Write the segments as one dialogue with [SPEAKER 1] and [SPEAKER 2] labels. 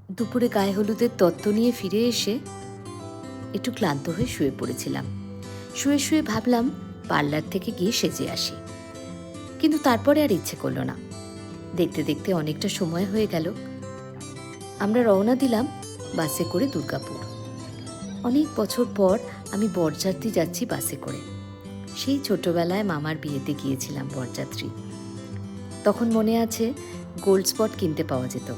[SPEAKER 1] দুপুরে গায়ে হলুদের তত্ত্ব নিয়ে ফিরে এসে একটু ক্লান্ত হয়ে শুয়ে পড়েছিলাম। শুয়ে শুয়ে ভাবলাম পার্লার থেকে গিয়ে সেজে আসি, কিন্তু তারপরে আর ইচ্ছে করলো না। দেখতে দেখতে অনেকটা সময় হয়ে গেল। আমরা রওনা দিলাম বাসে করে দুর্গাপুর। অনেক বছর পর আমি বরযাত্রী যাচ্ছি বাসে করে। সেই ছোটবেলায় মামার বিয়েতে গিয়েছিলাম বরযাত্রী। তখন মনে আছে গোল্ড স্পট কিনতে পাওয়া যেত,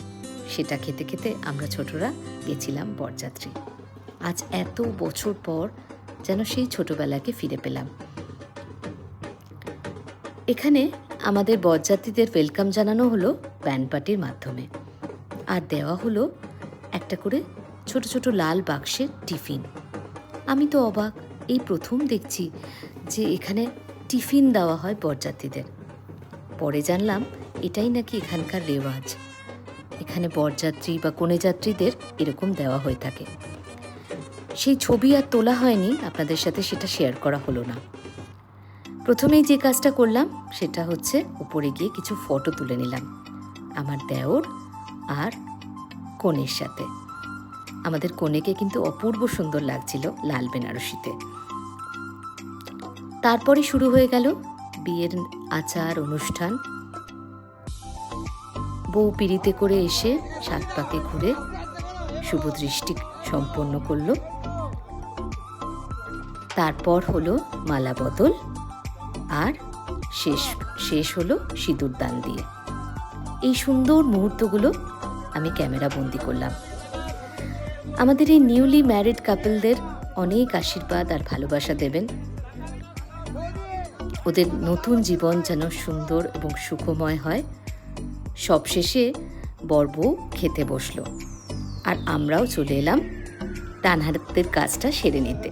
[SPEAKER 1] সেটা খেতে খেতে আমরা ছোটরা গেছিলাম বরযাত্রী। আজ এত বছর পর যেন সেই ছোটবেলাকে ফিরে পেলাম। এখানে আমাদের বরযাত্রীদের ওয়েলকাম জানানো হলো ব্যান্ড পার্টির মাধ্যমে, আর দেওয়া হলো একটা করে ছোট ছোট লাল বাক্সের টিফিন। আমি তো অবাক, এই প্রথম দেখছি যে এখানে টিফিন দেওয়া হয় বরযাত্রীদের। পরে জানলাম এটাই নাকি এখানকার রেওয়াজ। এখানে বরযাত্রী বা কনেযাত্রীদের এরকম দেওয়া হয়ে থাকে। সেই ছবি আর তোলা হয়নি আপনাদের সাথে, সেটা শেয়ার করা হলো না। প্রথমেই যে কাজটা করলাম সেটা হচ্ছে উপরে গিয়ে কিছু ফটো তুলে নিলাম আমার দেওর আর কনের সাথে। আমাদের কনেকে কিন্তু অপূর্ব সুন্দর লাগছিল লাল বেনারসিতে। তারপরে শুরু হয়ে গেল বিয়ের আচার অনুষ্ঠান। বউ পিড়িতে করে এসে সাত পাকে ঘুরে শুভ দৃষ্টি সম্পন্ন করলো। তারপর হলো মালা বদল, আর শেষ হলো সিঁদুর দান দিয়ে। এই সুন্দর মুহূর্তগুলো আমি ক্যামেরা বন্দি করলাম। আমাদের এই নিউলি ম্যারিড কাপলদের অনেক আশীর্বাদ আর ভালোবাসা দেবেন। ওদের নতুন জীবন যেন সুন্দর এবং সুখময় হয়। সবশেষে বর বউ খেতে বসলো, আর আমরাও চলে এলাম ডান হাতের কাজটা সেরে নিতে।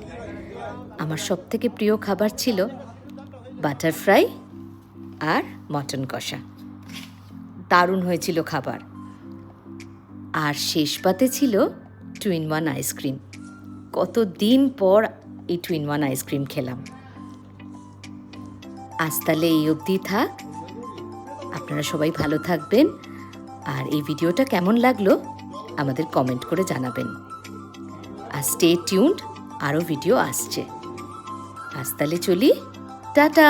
[SPEAKER 1] আমার সবথেকে প্রিয় খাবার ছিল বাটার ফ্রাই আর মটন কষা। দারুণ হয়েছিল খাবার। আর শেষ পাতে ছিল 2-in-1 আইসক্রিম। কতদিন পর এই 2-in-1 আইসক্রিম খেলাম। আজ তাহলে এই অবধি থাক। আপনারা সবাই ভালো থাকবেন, আর এই ভিডিওটা কেমন লাগলো আমাদের কমেন্ট করে জানাবেন। আর স্টে টিউনড, আরও ভিডিও আসছে। আজ তাহলে চলি, টাটা।